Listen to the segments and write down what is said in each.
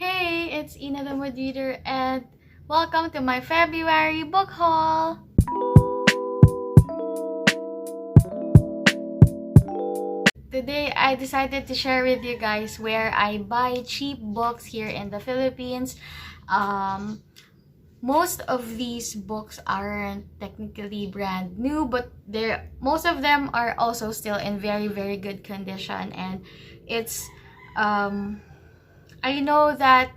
Hey, it's ynathemoodreader and welcome to my February book haul! Today, I decided to share with you guys where I buy cheap books here in the Philippines. Most of these books aren't technically brand new, but most of them are also still in very, very good condition. And it's I know that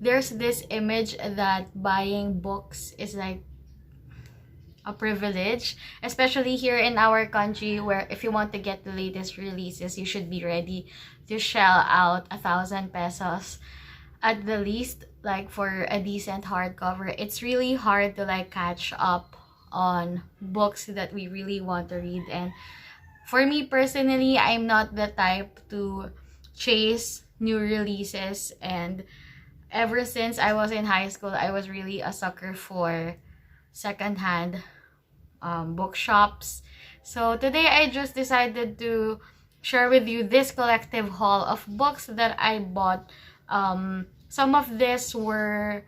there's this image that buying books is like a privilege, especially here in our country, where if you want to get the latest releases, you should be ready to shell out 1,000 pesos at the least, like for a decent hardcover. It's really hard to like catch up on books that we really want to read. And for me personally, I'm not the type to chase new releases, and ever since I was in high school, I was really a sucker for secondhand bookshops. So today I just decided to share with you this collective haul of books that I bought. Some of this were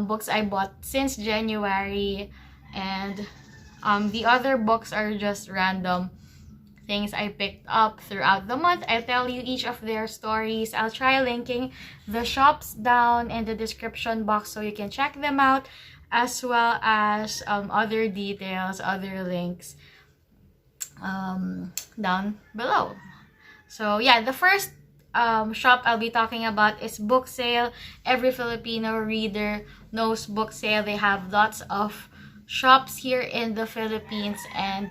books I bought since January, and the other books are just random things I picked up throughout the month. I'll tell you each of their stories. I'll try linking the shops down in the description box so you can check them out, as well as other details, other links down below. So yeah, the first shop I'll be talking about is Book Sale. Every Filipino reader knows Book Sale. They have lots of shops here in the Philippines, and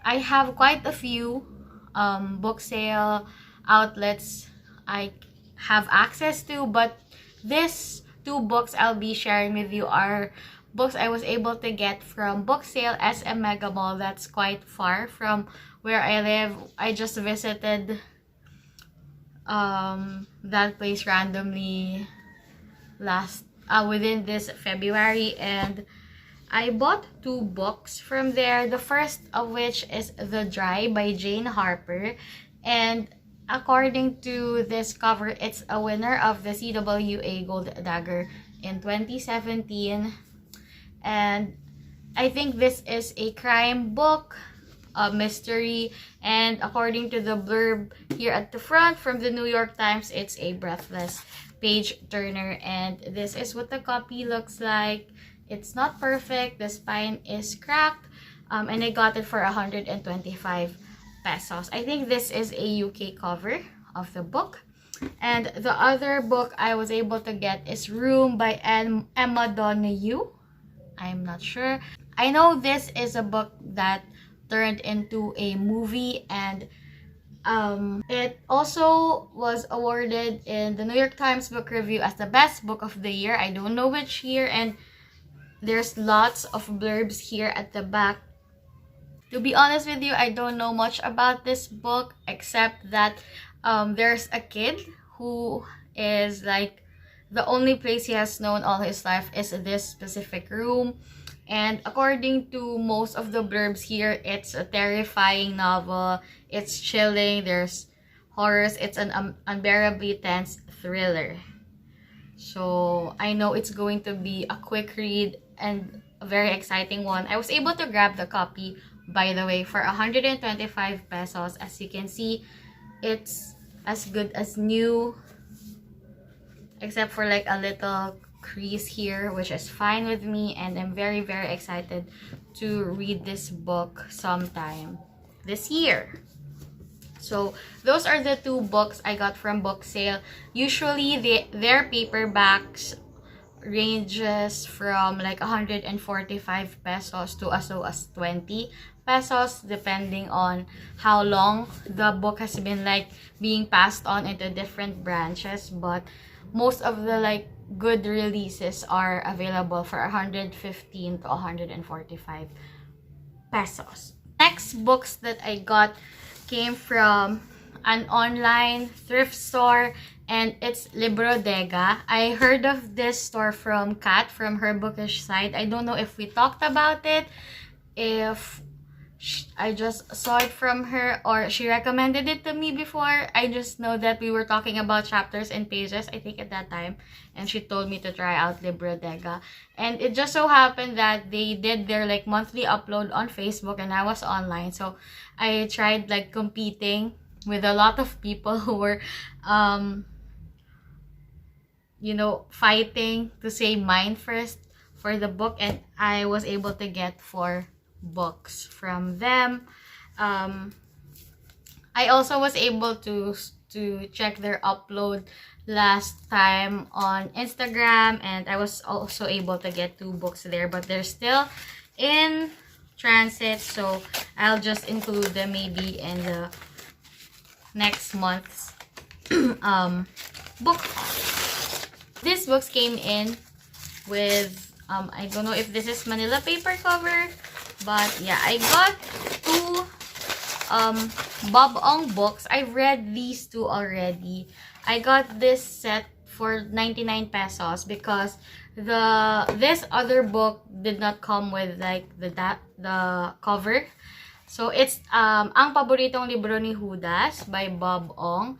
I have quite a few book sale outlets I have access to, but these two books I'll be sharing with you are books I was able to get from Book Sale SM Mega Mall. That's quite far from where I live. I just visited that place randomly within this February, and I bought two books from there. The first of which is The Dry by Jane Harper, and according to this cover, it's a winner of the CWA Gold Dagger in 2017. And I think this is a crime book, a mystery, and according to the blurb here at the front from the New York Times, it's a breathless page turner, and this is what the copy looks like. It's not perfect, the spine is cracked, and I got it for 125 pesos. I think this is a UK cover of the book. And the other book I was able to get is Room by Emma Donoghue. I'm not sure. I know this is a book that turned into a movie, and it also was awarded in the New York Times Book Review as the best book of the year. I don't know which year, and there's lots of blurbs here at the back. To be honest with you, I don't know much about this book except that there's a kid who is like, the only place he has known all his life is this specific room. And according to most of the blurbs here, it's a terrifying novel. It's chilling, there's horrors, it's an unbearably tense thriller. So I know it's going to be a quick read and a very exciting one. I was able to grab the copy, by the way, for 125 pesos. As you can see, it's as good as new, except for like a little crease here, which is fine with me, and I'm very, very excited to read this book sometime this year. So those are the two books I got from Book Sale. Usually their paperbacks ranges from like 145 pesos to as low as 20 pesos, depending on how long the book has been like being passed on into different branches. But most of the like good releases are available for 115 to 145 pesos. Next books that I got came from an online thrift store, and it's Librodega. I heard of this store from Kat from her bookish site. I don't know if we talked about it, if I just saw it from her, or she recommended it to me before. I just know that we were talking about chapters and pages, I think, at that time. And she told me to try out Librodega. And it just so happened that they did their like monthly upload on Facebook, and I was online. So I tried like competing with a lot of people who were you know, fighting to say mine first for the book, and I was able to get 4 books from them. I also was able to check their upload last time on Instagram, and I was also able to get 2 books there, but they're still in transit, so I'll just include them maybe in the next month's book. These books came in with I don't know if this is Manila paper cover, but yeah, I got 2 Bob Ong books. I've read these 2 already. I got this set for 99 pesos because this other book did not come with like the cover. So it's Ang Paboritong Libro ni Judas by Bob Ong.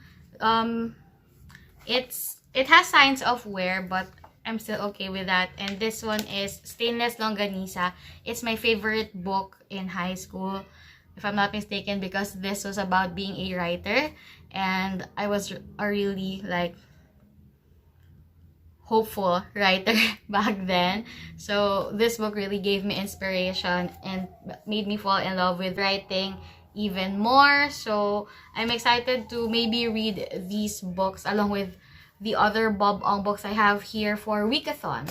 It has signs of wear, but I'm still okay with that. And this one is Stainless Longanisa. It's my favorite book in high school, if I'm not mistaken, because this was about being a writer, and I was a really like hopeful writer back then. So this book really gave me inspiration and made me fall in love with writing even more. So I'm excited to maybe read these books along with the other Bob Ong books I have here for Weekathon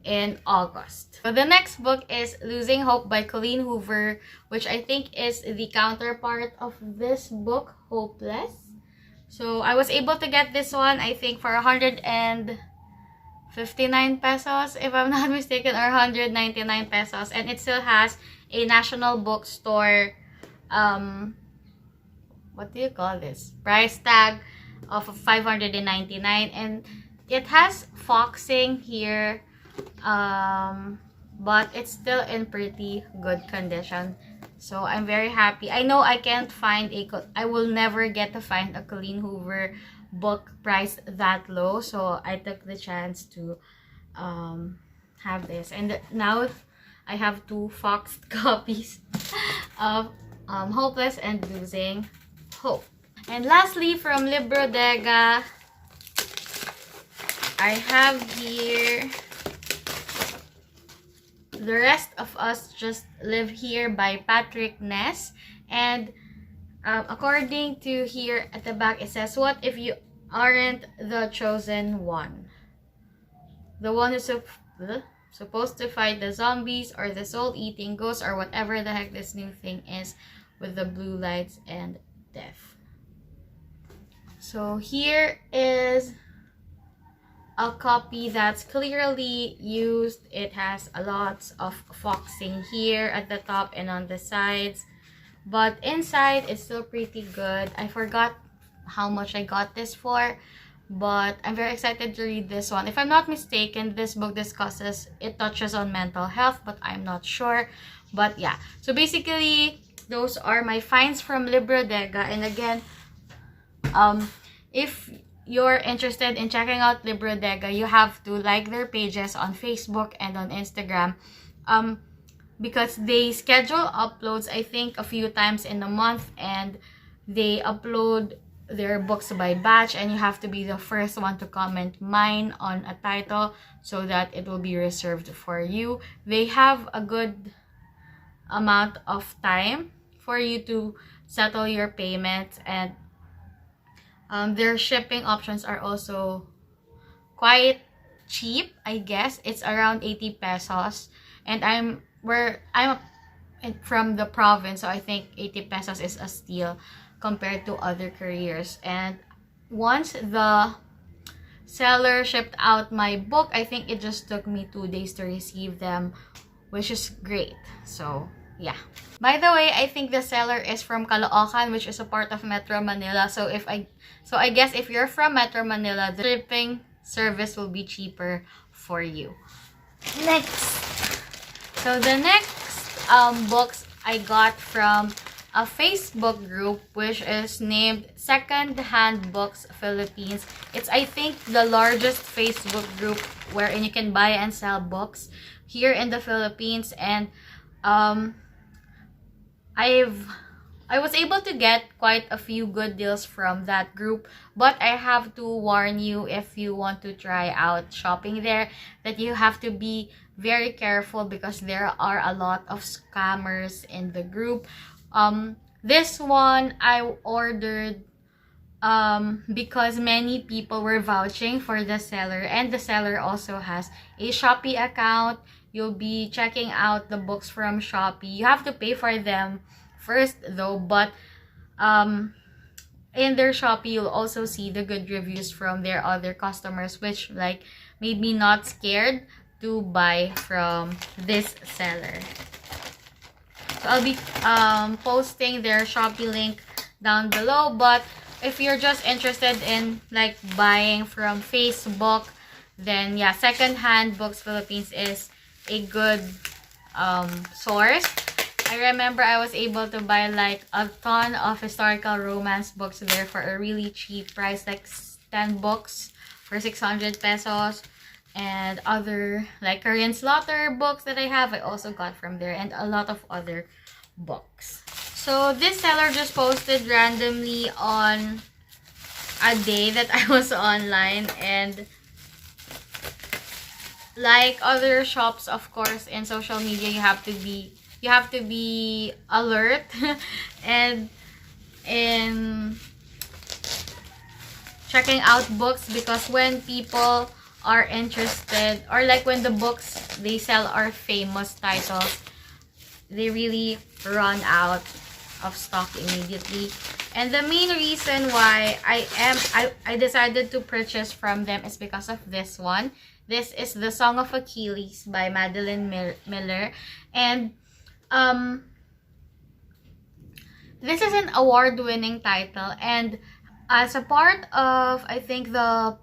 in August. So the next book is Losing Hope by Colleen Hoover, which I think is the counterpart of this book, Hopeless. So I was able to get this one, I think, for 159 pesos, if I'm not mistaken, or 199 pesos. And it still has a National Bookstore, what do you call this? Price tag of 599, and it has foxing here, but it's still in pretty good condition. So I'm very happy. I know I will never get to find a Colleen Hoover book priced that low, so I took the chance to have this. And now I have 2 foxed copies of Hopeless and Losing Hope. And lastly, from Librodega, I have here The Rest of Us Just Live Here by Patrick Ness. And according to here at the back, it says, what if you aren't the chosen one? The one who's supposed to fight the zombies or the soul-eating ghosts or whatever the heck this new thing is with the blue lights and death. So here is a copy that's clearly used. It has a lot of foxing here at the top and on the sides, but inside it's still pretty good. I forgot how much I got this for, but I'm very excited to read this one. If I'm not mistaken, this book touches on mental health, but I'm not sure. But yeah, so basically those are my finds from Librodega. And again, if you're interested in checking out Librodega, you have to like their pages on Facebook and on Instagram, because they schedule uploads, I think, a few times in a month, and they upload their books by batch, and you have to be the first one to comment mine on a title so that it will be reserved for you. They have a good amount of time for you to settle your payments, and their shipping options are also quite cheap. I guess it's around 80 pesos, and I'm from the province, so I think 80 pesos is a steal compared to other couriers. And once the seller shipped out my book, I think it just took me 2 days to receive them, which is great. So yeah. By the way, I think the seller is from Caloocan, which is a part of Metro Manila. So I guess if you're from Metro Manila, the shipping service will be cheaper for you. Next. So the next books I got from a Facebook group which is named Secondhand Books Philippines. It's, I think, the largest Facebook group wherein you can buy and sell books here in the Philippines. And I was able to get quite a few good deals from that group, but I have to warn you, if you want to try out shopping there, that you have to be very careful because there are a lot of scammers in the group. This one I ordered because many people were vouching for the seller, and the seller also has a Shopee account. You'll be checking out the books from Shopee. You have to pay for them first though, but in their Shopee you'll also see the good reviews from their other customers, which like made me not scared to buy from this seller. So I'll be posting their Shopee link down below, but if you're just interested in like buying from Facebook, then yeah, Secondhand Books Philippines is a good source. I remember I was able to buy like a ton of historical romance books there for a really cheap price, like 10 books for 600 pesos. And other like Korean Slaughter books that I have, I also got from there, and a lot of other books. So this seller just posted randomly on a day that I was online, and like other shops, of course, in social media, you have to be alert and in checking out books, because when people are interested, or like when the books they sell are famous titles, they really run out of stock immediately. And the main reason why I decided to purchase from them is because of this one. This is The Song of Achilles by Madeline Miller, and this is an award-winning title, and as a part of, I think, the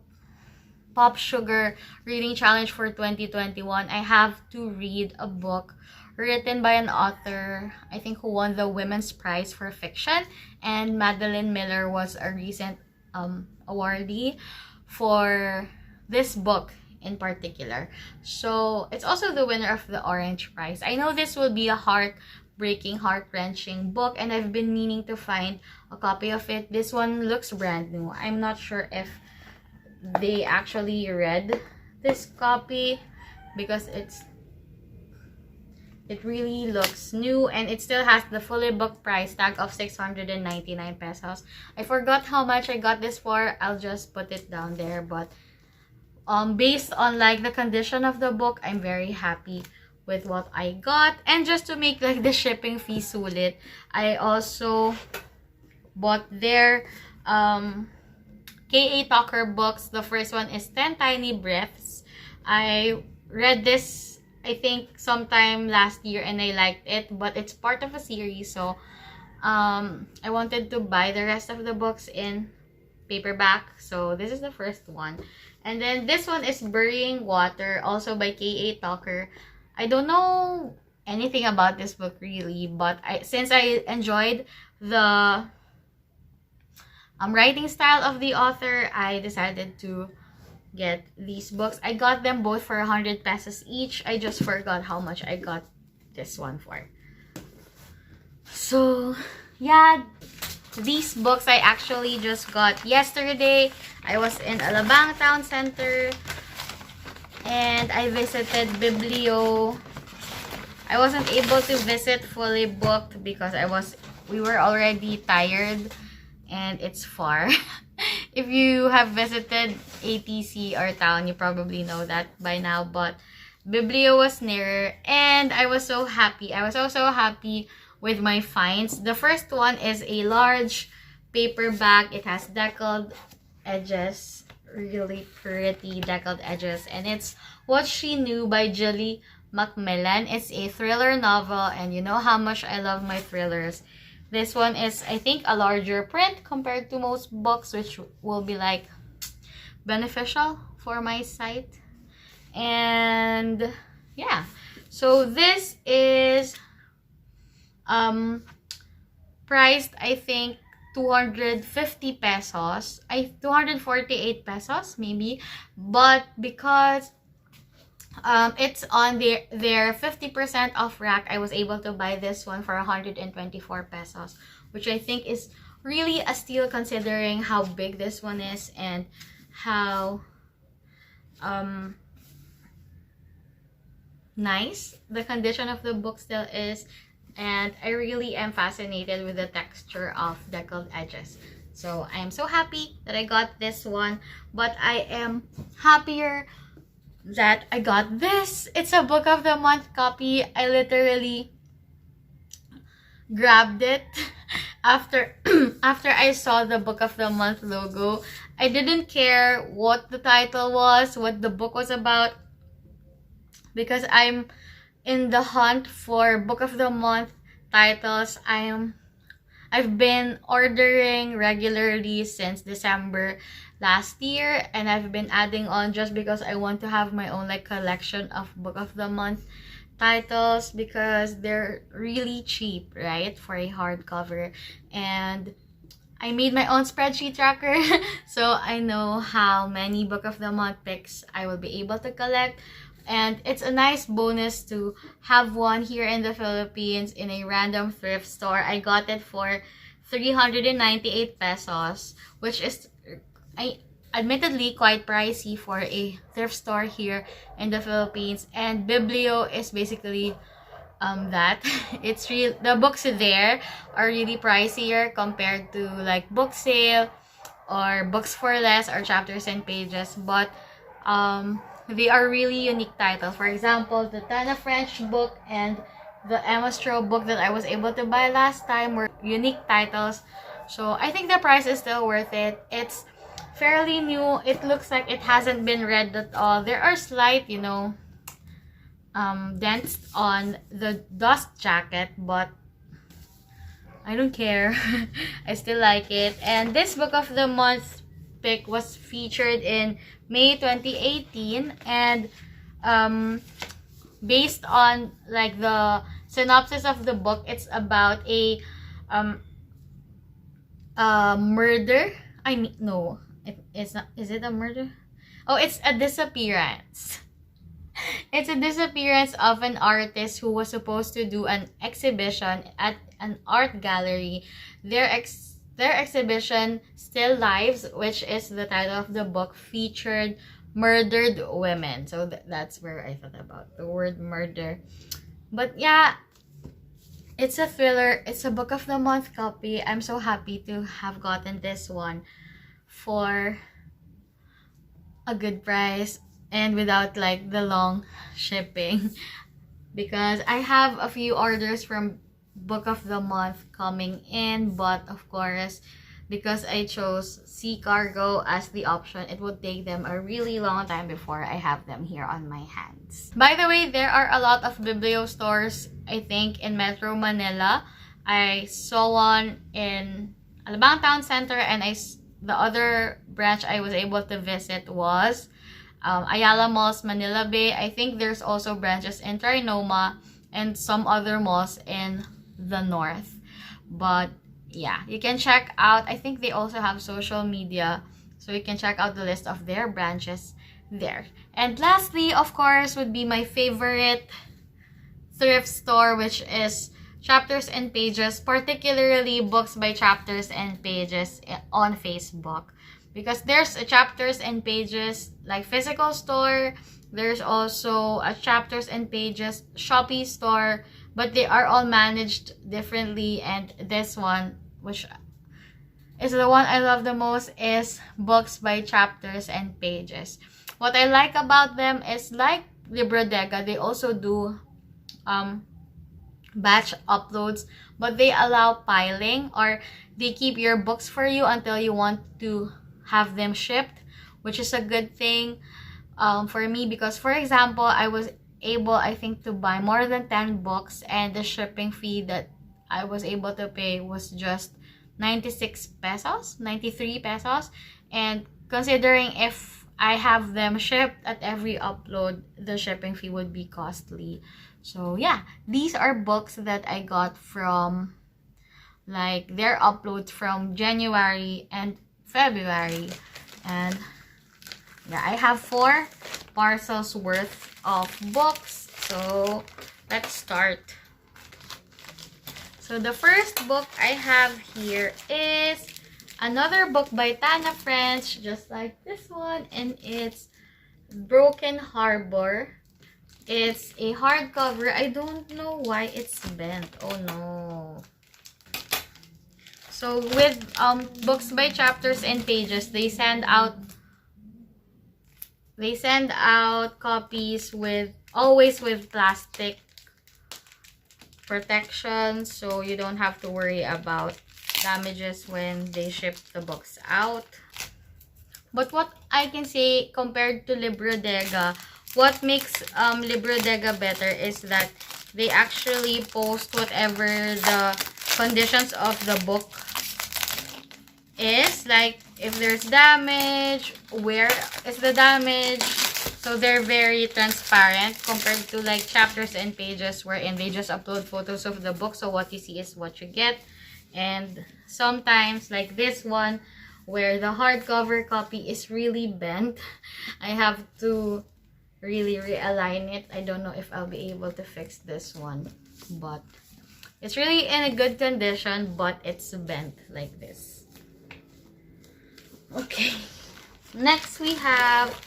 Pop Sugar Reading Challenge for 2021, I have to read a book written by an author, I think, who won the Women's Prize for Fiction, and Madeline Miller was a recent awardee for this book in particular. So it's also the winner of the Orange Prize. I know this will be a heart-breaking, heart-wrenching book, and I've been meaning to find a copy of it. This one looks brand new. I'm not sure if they actually read this copy, because it really looks new, and it still has the fully booked price tag of 699 pesos. I forgot how much I got this for. I'll just put it down there, but based on like the condition of the book, I'm very happy with what I got. And just to make like the shipping fee sulit, I also bought their K.A. Tucker books. The first one is 10 Tiny Breaths. I read this, I think, sometime last year, and I liked it, but it's part of a series, so I wanted to buy the rest of the books in paperback. So this is the first one. And then this one is Burying Water, also by K.A. Tucker. I don't know anything about this book really, but since I enjoyed the writing style of the author, I decided to get these books. I got them both for 100 pesos each. I just forgot how much I got this one for. So yeah, these books I actually just got yesterday. I was in Alabang Town Center and I visited Biblio. I wasn't able to visit fully booked because we were already tired and it's far. If you have visited ATC or town, you probably know that by now, but Biblio was nearer and I was so happy. I was also happy with my finds. The first one is a large paperback. It has deckled edges, really pretty deckled edges, and it's What She Knew by Julie Macmillan. It's a thriller novel, and you know how much I love my thrillers. This one is, I think, a larger print compared to most books, which will be like beneficial for my site. And yeah, so this is priced, I think, 250 pesos. 248 pesos maybe. But because it's on their 50% off rack, I was able to buy this one for 124 pesos, which I think is really a steal considering how big this one is and how nice the condition of the book still is. And I really am fascinated with the texture of deckled edges. So I am so happy that I got this one, but I am happier that I got this. It's a book of the month copy. I literally grabbed it after after I saw the book of the month logo. I didn't care what the title was, what the book was about, because I'm in the hunt for book of the month titles. I've been ordering regularly since December last year, and I've been adding on just because I want to have my own like collection of book of the month titles, because they're really cheap, right, for a hardcover. And I made my own spreadsheet tracker so I know how many book of the month picks I will be able to collect. And it's a nice bonus to have one here in the Philippines in a random thrift store. I got it for 398 pesos, which is admittedly quite pricey for a thrift store here in the Philippines. And Biblio is basically that. It's real. The books there are really pricier compared to like Book Sale or Books for Less or Chapters and Pages, but they are really unique titles. For example, the Tana French book and the Emma Stroh book that I was able to buy last time were unique titles. So I think the price is still worth it. It's fairly new. It looks like it hasn't been read at all. There are slight, dents on the dust jacket, but I don't care. I still like it. And this book of the month pick was featured in May 2018, and based on like the synopsis of the book, it's about a murder. No, it's not. Is it a murder? Oh, it's a disappearance. It's a disappearance of an artist who was supposed to do an exhibition at an art gallery. Their exhibition, Still Lives, which is the title of the book, featured murdered women. So that's where I thought about the word murder. But yeah, it's a thriller. It's a book of the month copy. I'm so happy to have gotten this one for a good price and without like the long shipping, because I have a few orders from book of the month coming in, but of course, because I chose sea cargo as the option, it would take them a really long time before I have them here on my hands. By the way, there are a lot of Biblio stores, I think, in Metro Manila. I saw one in Alabang Town Center, and the other branch I was able to visit was Ayala Malls, Manila Bay. I think there's also branches in Trinoma and some other malls in the north. But yeah, you can check out, I think they also have social media, so you can check out the list of their branches there. And lastly, of course, would be my favorite thrift store, which is Chapters and Pages, particularly books by Chapters and Pages on Facebook, because there's a Chapters and Pages like physical store. There's also a Chapters and Pages Shopee store, but they are all managed differently. And this one, which is the one I love the most, is Books by Chapters and Pages. What I like about them is, like Librodega, they also do batch uploads, but they allow piling, or they keep your books for you until you want to have them shipped, which is a good thing for me, because for example, I was able, I think, to buy more than 10 books, and the shipping fee that I was able to pay was just 96 pesos, 93 pesos. And considering if I have them shipped at every upload, the shipping fee would be costly. So yeah, these are books that I got from like their uploads from January and February. And yeah, I have 4 parcels worth of books. So let's start. So the first book I have here is another book by Tana French, just like this one, and it's Broken Harbor. It's a hardcover. I don't know why it's bent. Oh no. So with books by chapters and pages, they send out copies with always with plastic protection, so you don't have to worry about damages when they ship the books out. But what I can say compared to Librodega, what makes Librodega better is that they actually post whatever the conditions of the book is, like if there's damage, where is the damage. So they're very transparent compared to like chapters and pages wherein they just upload photos of the book, so what you see is what you get. And sometimes like this one where the hardcover copy is really bent, I have to really realign it. I don't know if I'll be able to fix this one, but it's really in a good condition, but it's bent like this. Okay, next we have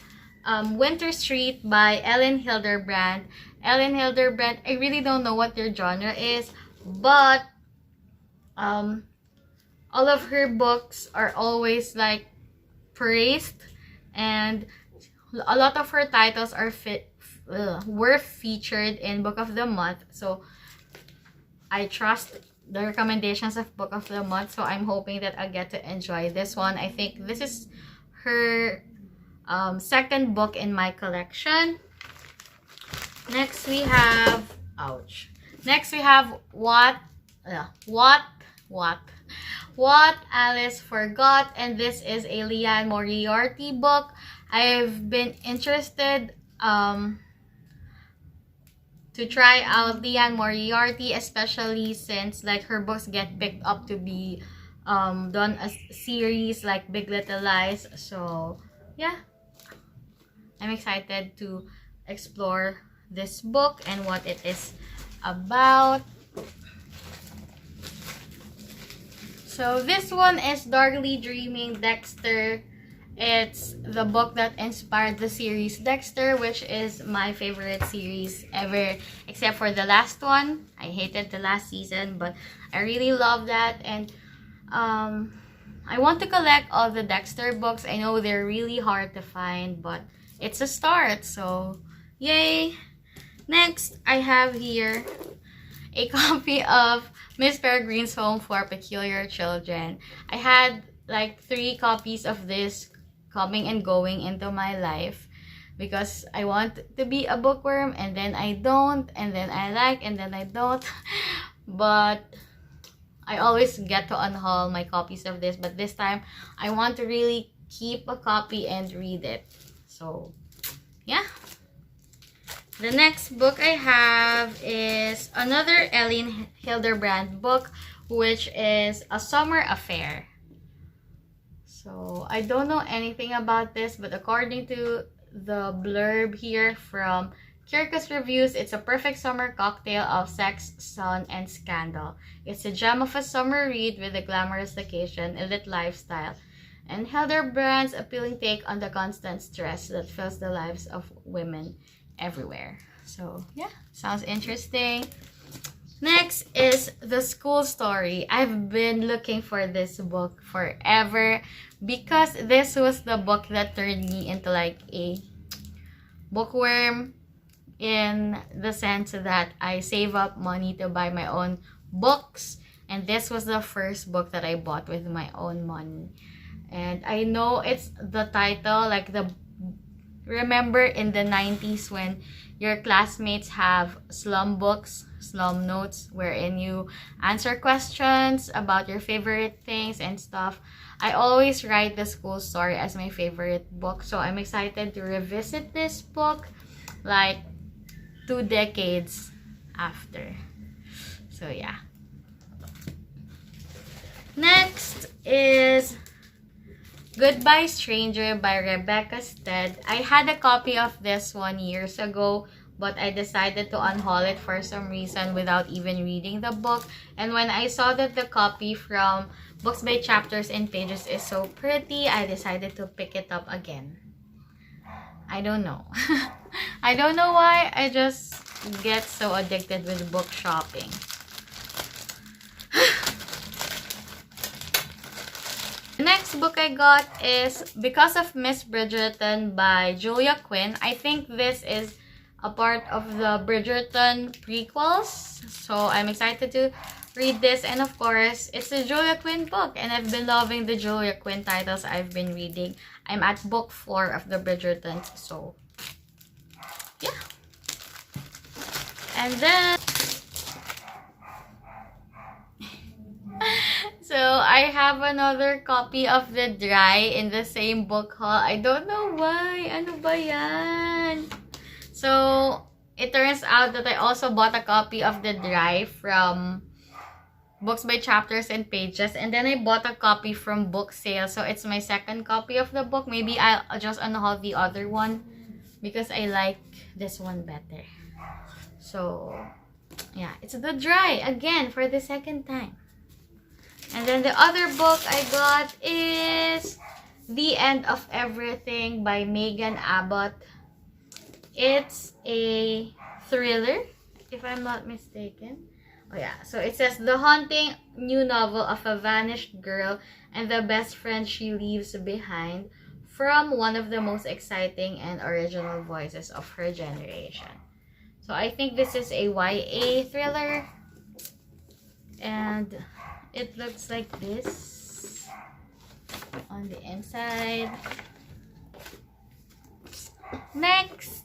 Winter Street by Ellen Hilderbrand. Ellen Hilderbrand, I really don't know what their genre is, but all of her books are always like praised, and a lot of her titles are were featured in Book of the Month. So I trust the recommendations of Book of the Month, so I'm hoping that I'll get to enjoy this one. I think this is her second book in my collection. Next we have next we have What Alice Forgot, and this is a Liane Moriarty book. I've been interested to try out Liane Moriarty, especially since like her books get picked up to be done as series like Big Little Lies. So yeah, I'm excited to explore this book and what it is about. So this one is Darkly Dreaming Dexter. It's the book that inspired the series Dexter, which is my favorite series ever, except for the last one. I hated the last season, but I really love that. And I want to collect all the Dexter books. I know they're really hard to find, but it's a start, so yay. Next, I have here a copy of Miss Peregrine's Home for Peculiar Children. I had like 3 copies of this coming and going into my life because I want to be a bookworm, and then I don't, and then I like, and then I don't. But I always get to unhaul my copies of this, but this time I want to really keep a copy and read it. So yeah. The next book I have is another Ellen Hilderbrand book, which is A Summer Affair. So I don't know anything about this, but according to the blurb here from Kirkus Reviews, it's a perfect summer cocktail of sex, sun, and scandal. It's a gem of a summer read with a glamorous occasion, elite lifestyle, and Hilderbrand's appealing take on the constant stress that fills the lives of women everywhere. So yeah, sounds interesting. Next is The School Story. I've been looking for this book forever because this was the book that turned me into like a bookworm, in the sense that I save up money to buy my own books, and this was the first book that I bought with my own money. And I know it's the title, like remember in the 90s when your classmates have slum books, slum notes wherein you answer questions about your favorite things and stuff. I always write The School Story as my favorite book, so I'm excited to revisit this book like 2 decades after. So yeah. Next is Goodbye Stranger by Rebecca Stead. I had a copy of this one years ago, but I decided to unhaul it for some reason without even reading the book. And when I saw that the copy from Books by Chapters and Pages is so pretty, I decided to pick it up again. I don't know. I don't know why. I just get so addicted with book shopping. The next book I got is Because of Miss Bridgerton by Julia Quinn. I think this is a part of the Bridgerton prequels, so I'm excited to read this. And of course, it's a Julia Quinn book, and I've been loving the Julia Quinn titles I've been reading. I'm at book 4 of the Bridgertons, so yeah. And then so I have another copy of The Dry in the same book haul. I don't know why. Ano ba yan? So it turns out that I also bought a copy of The Dry from Books by Chapters and Pages, and then I bought a copy from Book Sale. So it's my second copy of the book. Maybe I'll just unhaul the other one because I like this one better. So yeah, it's The Dry again for the second time. And then the other book I got is The End of Everything by Megan Abbott. It's a thriller, if I'm not mistaken. Oh yeah, so it says the haunting new novel of a vanished girl and the best friend she leaves behind from one of the most exciting and original voices of her generation. So I think this is a YA thriller. And it looks like this on the inside. Next.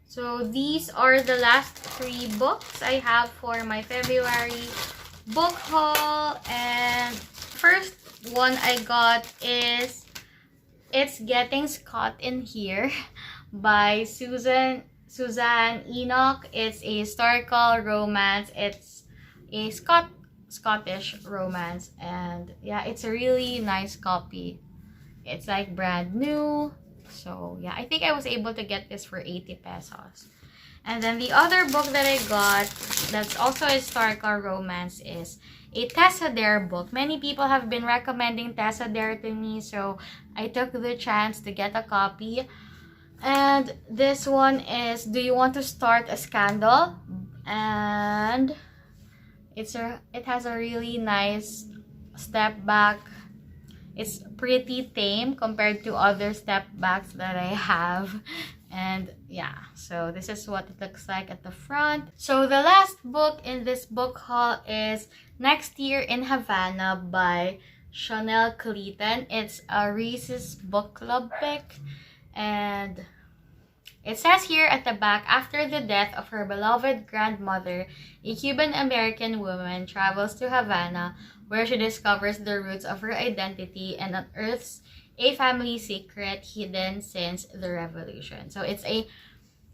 So these are the last 3 books I have for my February book haul. And first one I got is It's Getting Scott in Here by Suzanne Enoch. It's a historical romance. It's a Scottish romance, and yeah, it's a really nice copy. It's like brand new. So yeah, I think I was able to get this for 80 pesos. And then the other book that I got that's also a historical romance is a Tessa Dare book. Many people have been recommending Tessa Dare to me, so I took the chance to get a copy. And this one is Do You Want to Start a Scandal? And it has a really nice step back. It's pretty tame compared to other step backs that I have. And yeah, so this is what it looks like at the front. So the last book in this book haul is Next Year in Havana by Chanel Clayton. It's a Reese's Book Club pick. And it says here at the back, after the death of her beloved grandmother, a Cuban-American woman travels to Havana where she discovers the roots of her identity and unearths a family secret hidden since the revolution. So it's a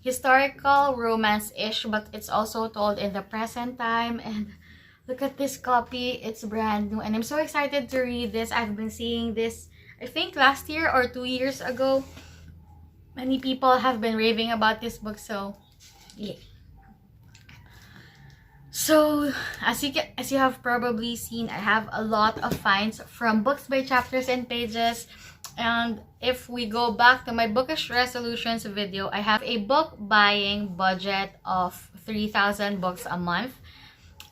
historical romance-ish, but it's also told in the present time. And look at this copy. It's brand new. And I'm so excited to read this. I've been seeing this, I think, last year or 2 years ago. Many people have been raving about this book, so yeah. So as you have probably seen, I have a lot of finds from Books by Chapters and Pages. And if we go back to my bookish resolutions video, I have a book buying budget of 3,000 books a month.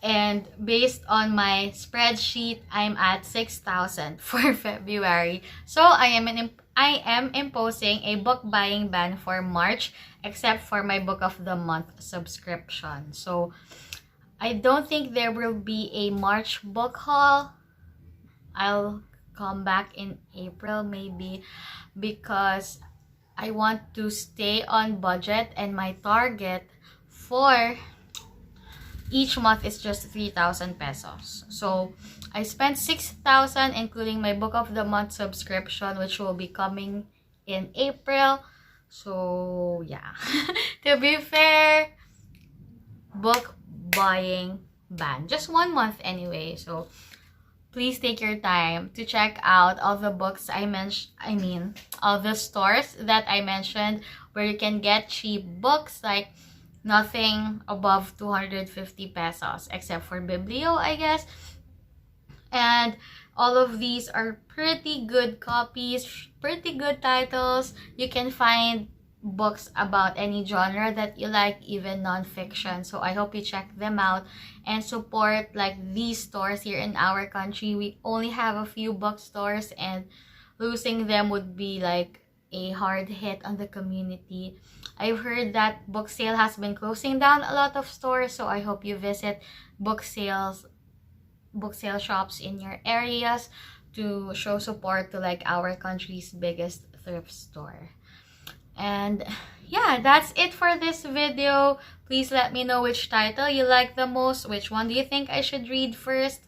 And based on my spreadsheet, I'm at 6,000 for February. So I am imposing a book buying ban for March, except for my book of the month subscription. So I don't think there will be a March book haul. I'll come back in April maybe, because I want to stay on budget, and my target before, each month is just 3,000 pesos. So I spent 6,000 including my book of the month subscription, which will be coming in April. So yeah, to be fair, book buying ban just 1 month anyway. So please take your time to check out all the books I mentioned. I mean, all the stores that I mentioned where you can get cheap books, like nothing above 250 pesos except for Biblio, I guess. And all of these are pretty good copies, pretty good titles. You can find books about any genre that you like, even non-fiction. So I hope you check them out and support like these stores here in our country. We only have a few bookstores, and losing them would be like a hard hit on the community. I've heard that book sale has been closing down a lot of stores, so I hope you visit book sale shops in your areas to show support to like our country's biggest thrift store. And yeah, that's it for this video. Please let me know which title you like the most. Which one do you think I should read first?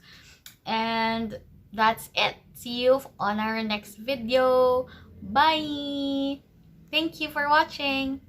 And that's it. See you on our next video. Bye! Thank you for watching.